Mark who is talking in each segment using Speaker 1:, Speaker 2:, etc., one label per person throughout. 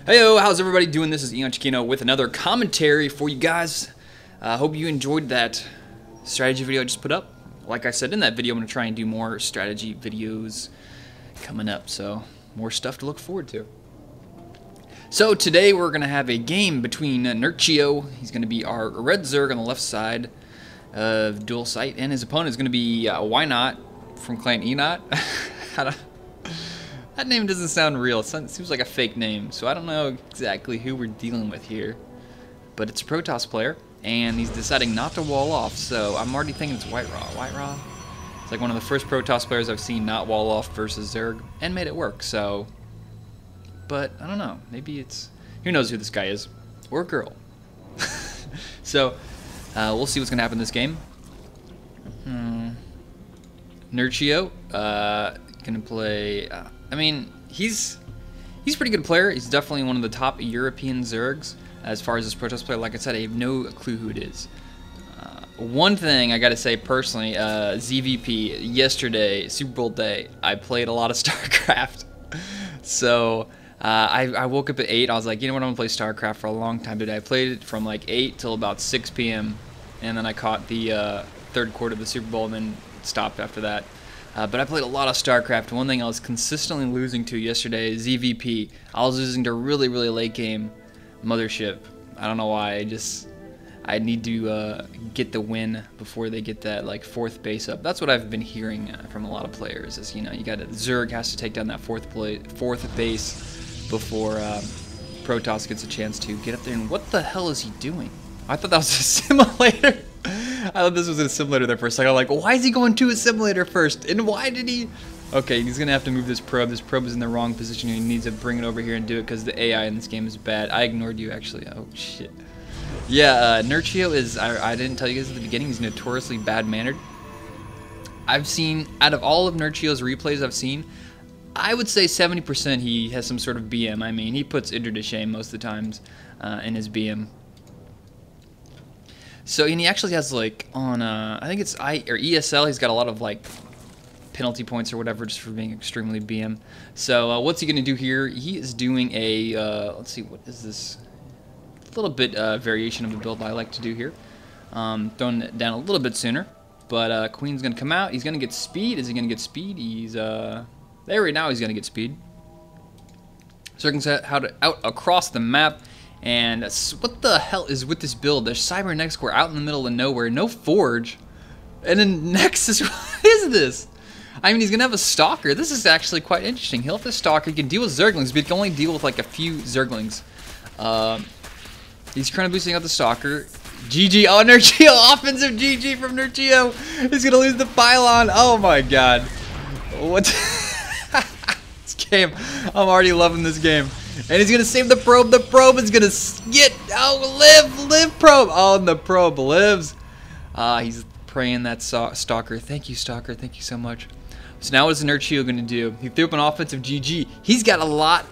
Speaker 1: Heyo, how's everybody doing? This is EonShiKeno with another commentary for you guys. Hope you enjoyed that strategy video I just put up. Like I said in that video, I'm going to try and do more strategy videos coming up, so more stuff to look forward to. So today we're going to have a game between aAaNerchio, he's going to be our red Zerg on the left side of dual site, and his opponent is going to be ENOTwhynot from clan Enot. That name doesn't sound real. It seems like a fake name, so I don't know exactly who we're dealing with here. But it's a Protoss player, and he's deciding not to wall off, so I'm already thinking it's White Raw. It's like one of the first Protoss players I've seen not wall off versus Zerg, and made it work, so... But, I don't know, maybe it's... Who knows who this guy is? Or girl. So, we'll see what's going to happen in this game. aAaNerchio, gonna play... I mean, he's a pretty good player. He's definitely one of the top European Zergs as far as this Protoss player. Like I said, I have no clue who it is. One thing I gotta say personally, ZvP, yesterday, Super Bowl day, I played a lot of StarCraft. So, I woke up at 8, I was like, you know what, I'm gonna play StarCraft for a long time today. I played it from like 8 till about 6 p.m. and then I caught the third quarter of the Super Bowl and then stopped after that. But I played a lot of StarCraft. One thing I was consistently losing to yesterday is ZvP. I was losing to really late game Mothership. I don't know why. I need to get the win before they get that like 4th base up. That's what I've been hearing from a lot of players. Is you got Zerg has to take down that 4th base before Protoss gets a chance to get up there. And what the hell is he doing? I thought that was a simulator. I thought this was a simulator there for a second. I'm like, why is he going to a simulator first? And why did he... Okay, he's going to have to move this probe. This probe is in the wrong position. He needs to bring it over here and do it because the AI in this game is bad. I ignored you, actually. Oh, shit. Yeah, aAaNerchio is... I didn't tell you guys at the beginning. He's notoriously bad-mannered. I've seen... Out of all of aAaNerchio's replays I've seen, I would say 70% he has some sort of BM. I mean, he puts Idra to shame most of the times in his BM. So, and he actually has, like, on, I think it's ESL, he's got a lot of, like, penalty points or whatever just for being extremely BM. So, what's he going to do here? He is doing a, let's see, what is this? A little bit variation of a build I like to do here. Throwing it down a little bit sooner. But, Queen's going to come out. He's going to get speed. Is he going to get speed? He's, there right now he's going to get speed. Circling out across the map. And what the hell is with this build? There's Cyber Next Core out in the middle of nowhere, no Forge, and then Nexus. What is this? I mean, he's gonna have a Stalker. This is actually quite interesting. He'll have a Stalker. He can deal with Zerglings, but he can only deal with like a few Zerglings. He's kind of boosting out the Stalker. GG, oh, aAaNerchio, offensive GG from aAaNerchio. He's gonna lose the pylon. Oh my god, what? This game, I'm already loving this game. And he's gonna save the probe. The probe is gonna get live probe. Oh, and the probe lives. He's praying that Stalker. Thank you, Stalker. Thank you so much. So now what is aAaNerchio gonna do? He threw up an offensive GG. He's got a lot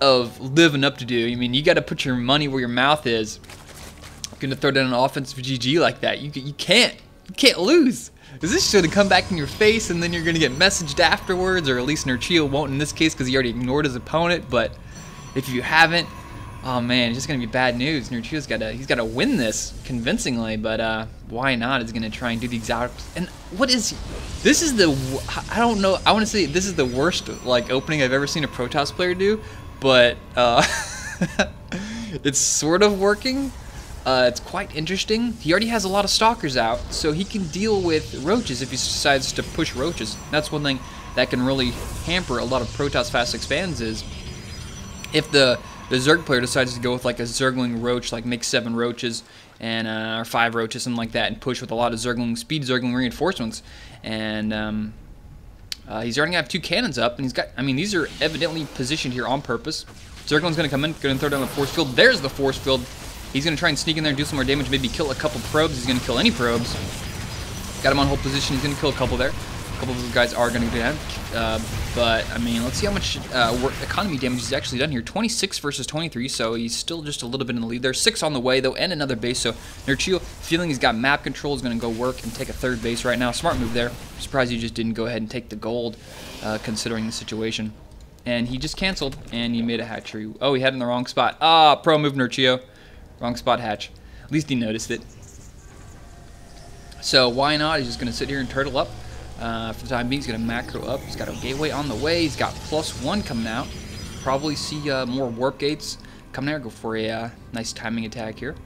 Speaker 1: of living up to do. I mean, you got to put your money where your mouth is. Gonna throw down an offensive GG like that. You can't lose. Because this should have come back in your face, and then you're gonna get messaged afterwards, or at least aAaNerchio won't in this case because he already ignored his opponent. But if you haven't, oh man, it's just gonna be bad news. aAaNerchio's gotta win this convincingly, but why not? Is gonna try and do the exact. And what is? This is the I don't know. I want to say this is the worst like opening I've ever seen a Protoss player do, but it's sort of working. It's quite interesting. He already has a lot of Stalkers out, so he can deal with Roaches if he decides to push Roaches. That's one thing that can really hamper a lot of Protoss fast expands is if the Zerg player decides to go with like a Zergling Roach, like make 7 Roaches and or 5 Roaches, something like that, and push with a lot of Zergling speed, Zergling reinforcements, and he's already gonna have 2 cannons up, and he's got. I mean, these are evidently positioned here on purpose. Zergling's gonna come in, gonna throw down the force field. There's the force field. He's gonna try and sneak in there and do some more damage, maybe kill a couple probes. He's gonna kill any probes. Got him on hold position. He's gonna kill a couple there. A couple of those guys are gonna get down. But I mean, let's see how much economy damage he's actually done here. 26 versus 23, so he's still just a little bit in the lead there. 6 on the way though, and another base. So aAaNerchio, feeling he's got map control, is gonna go work and take a 3rd base right now. Smart move there. Surprised he just didn't go ahead and take the gold, considering the situation. and he just canceled, and he made a hatchery. Oh, he had it in the wrong spot. Ah, pro move, Nerchio. Wrong spot hatch. At least he noticed it. So why not? He's just going to sit here and turtle up. For the time being, he's going to macro up. He's got a gateway on the way. He's got +1 coming out. Probably see more warp gates coming there. Go for a nice timing attack here.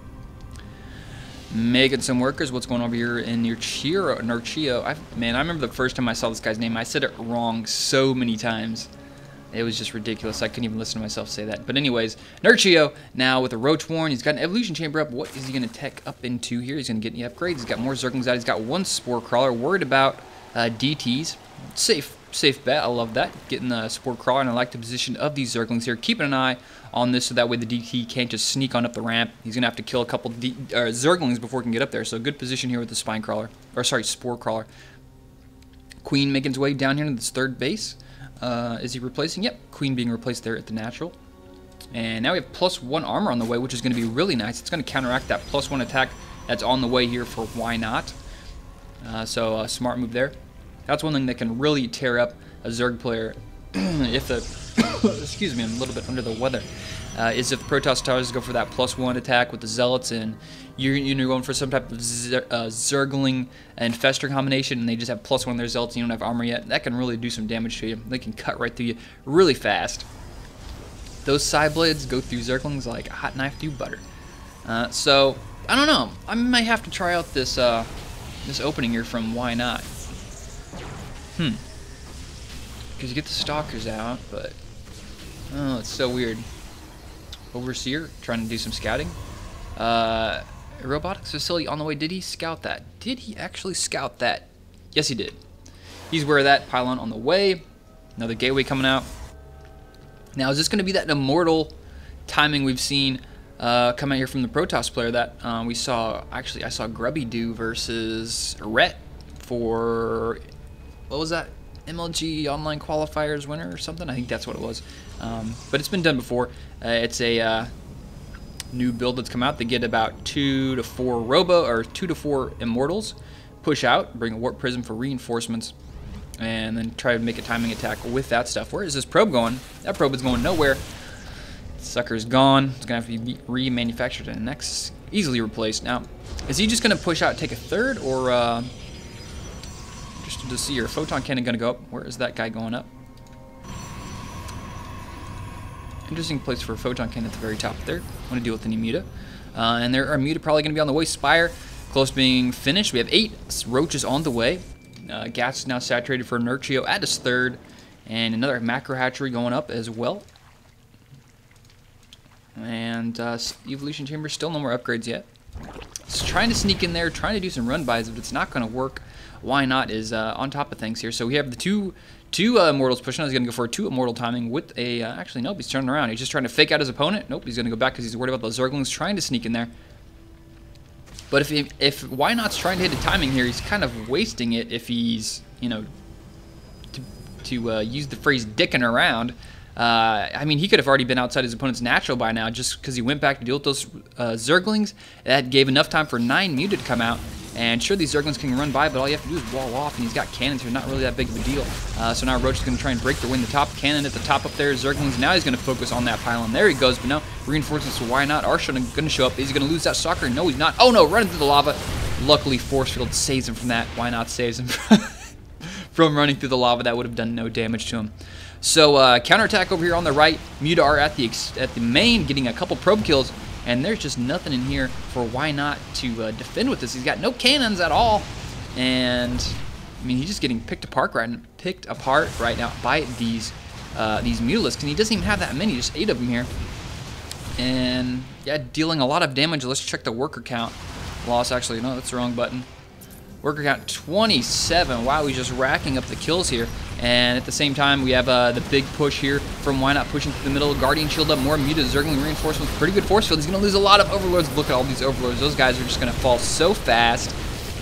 Speaker 1: Making some workers. What's going on over here in Nerchio? Man, I remember the first time I saw this guy's name. I said it wrong so many times. It was just ridiculous. I couldn't even listen to myself say that. But anyways, Nerchio now with a Roach Warren. He's got an Evolution Chamber up. What is he going to tech up into here? He's going to get the upgrades. He's got more Zerglings out. He's got 1 Spore Crawler. Worried about DTs. Safe bet. I love that. Getting the Spore Crawler, and I like the position of these Zerglings here. Keeping an eye on this so that way the DT can't just sneak on up the ramp. He's going to have to kill a couple Zerglings before he can get up there. So good position here with the Spine Crawler. Or sorry, Spore Crawler. Queen making his way down here to this 3rd base. Is he replacing? Yep, Queen being replaced there at the natural. And now we have +1 armor on the way, which is going to be really nice. It's going to counteract that +1 attack that's on the way here for why not. So smart move there. That's one thing that can really tear up a Zerg player if the excuse me, I'm a little bit under the weather. Is if the Protoss tries to go for that +1 attack with the Zealots, and you're going for some type of Zergling and Fester combination, and they just have +1 their Zealots, and you don't have armor yet. That can really do some damage to you. They can cut right through you really fast. Those side blades go through Zerglings like a hot knife through butter. So I don't know. I might have to try out this this opening here from Why Not. Because you get the Stalkers out, but oh, it's so weird. Overseer trying to do some scouting. Robotics facility on the way. Did he scout that? Did he actually scout that? Yes, he did. He's aware of that. Pylon on the way. Another gateway coming out. Now, is this going to be that immortal timing we've seen come out here from the Protoss player that we saw? Actually, I saw Grubby do versus Rhett for, what was that? MLG Online Qualifiers winner or something? I think that's what it was. But it's been done before. It's a new build that's come out. They get about 2 to 4 Robo, or 2 to 4 Immortals. Push out, bring a Warp Prism for reinforcements, and then try to make a timing attack with that stuff. Where is this probe going? That probe is going nowhere. Sucker's gone. It's going to have to be remanufactured and next easily replaced. Now, is he just going to push out and take a 3rd, or just to see your Photon Cannon going to go up? Where is that guy going up? Interesting place for a Photon Cannon at the very top there. Want to deal with any Muta. And there are Muta probably going to be on the way. Spire close to being finished. We have 8 Roaches on the way. Gas is now saturated for Nerchio at his 3rd. And another Macro Hatchery going up as well. And Evolution Chamber, still no more upgrades yet. It's trying to sneak in there, trying to do some run buys, but it's not going to work. Why Not is on top of things here. So we have the two Immortals pushing. He's going to go for a 2 Immortal timing with a... actually, nope, he's turning around. He's just trying to fake out his opponent. Nope, he's going to go back because he's worried about those Zerglings trying to sneak in there. But if Why Not's trying to hit a timing here, he's kind of wasting it if he's, you know, to use the phrase dicking around. I mean, he could have already been outside his opponent's natural by now just because he went back to deal with those Zerglings. That gave enough time for 9 Muta to come out. And sure, these Zerglings can run by, but all you have to do is wall off, and he's got cannons here, not really that big of a deal. So now Roach is going to try and break their way in the top. Cannon at the top up there, Zerglings. Now he's going to focus on that pylon. There he goes, but no, reinforcements to Why Not are going to show up. Is he going to lose that Stalker? No, he's not. Oh no, running through the lava. Luckily, Force Field saves him from that. Why Not saves him from running through the lava. That would have done no damage to him. So counterattack over here on the right. Muta are at the main, getting a couple probe kills. And there's just nothing in here for Why Not to defend with this. He's got no cannons at all, and I mean he's just getting picked apart right now by these Mutalisks, and he doesn't even have that many, just 8 of them here. And yeah, dealing a lot of damage. Let's check the worker count. Loss, actually, no, that's the wrong button. Worker count 27. Wow, he's just racking up the kills here. And at the same time, we have the big push here from Why Not pushing through the middle. Guardian shield up, more Muta, Zergling reinforcements. Pretty good force field. He's going to lose a lot of Overlords. Look at all these Overlords. Those guys are just going to fall so fast.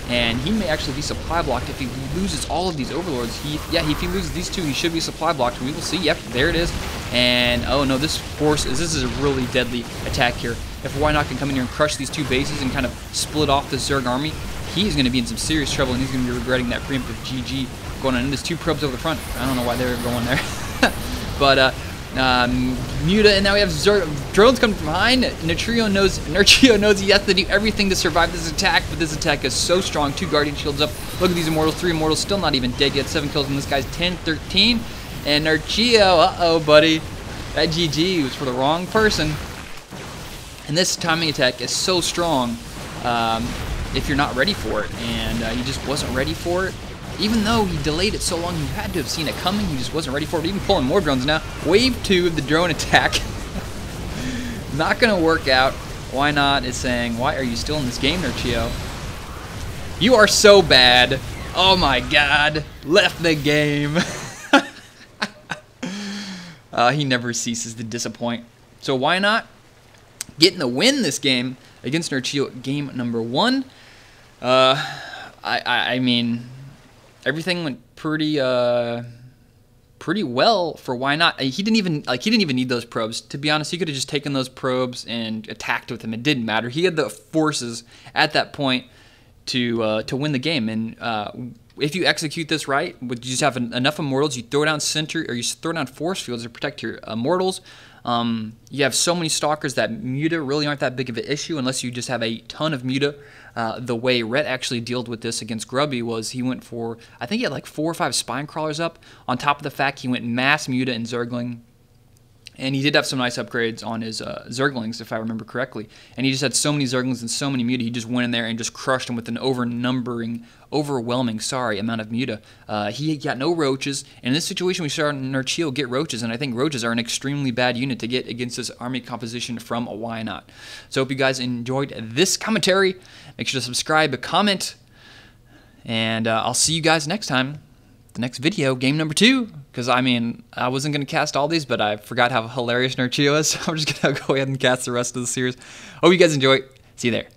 Speaker 1: And he may actually be supply blocked if he loses all of these Overlords. If he loses these 2, he should be supply blocked. We will see. Yep, there it is. And oh no, this is a really deadly attack here. If Why Not can come in here and crush these 2 bases and kind of split off the Zerg army, he's going to be in some serious trouble, and he's going to be regretting that preemptive GG going on. And there's 2 probes over the front. I don't know why they were going there. But Muta, and now we have drones coming from behind. ENOTwhynot knows he has to do everything to survive this attack, but this attack is so strong. 2 Guardian Shields up. Look at these Immortals, 3 Immortals, still not even dead yet. 7 kills, and this guy's 10-13. And ENOTwhynot, uh-oh, buddy. That GG was for the wrong person. And this timing attack is so strong if you're not ready for it, and he just wasn't ready for it. Even though he delayed it so long, you had to have seen it coming. He just wasn't ready for it. Even pulling more drones now. Wave 2 of the drone attack. Not going to work out. Why not is saying, why are you still in this game, ENOTwhynot? You are so bad. Oh my god. Left the game. He never ceases to disappoint. So why not? Getting the win this game against ENOTwhynot, game number 1. I mean, everything went pretty well for why not. He didn't even need those probes. To be honest, he could have just taken those probes and attacked with them. It didn't matter. He had the forces at that point to win the game. And if you execute this right, you just have enough Immortals, you throw down center, or you throw down force fields to protect your Immortals. You have so many Stalkers that Muta really aren't that big of an issue unless you just have a ton of Muta. The way Rhett actually dealt with this against Grubby was he went for, I think he had like 4 or 5 Spine Crawlers up, on top of the fact he went mass Muta and Zergling. And he did have some nice upgrades on his Zerglings, if I remember correctly. And he just had so many Zerglings and so many Muta, he just went in there and just crushed them with an overwhelming amount of Muta. He got no Roaches, and in this situation we saw ENOTwhynot get Roaches, and I think Roaches are an extremely bad unit to get against this army composition from aAaNerchio. So I hope you guys enjoyed this commentary. Make sure to subscribe, comment, and I'll see you guys next time. The next video, game number 2, because I mean, I wasn't going to cast all these, but I forgot how hilarious ENOTwhynot is, so I'm just going to go ahead and cast the rest of the series. Hope you guys enjoy. See you there.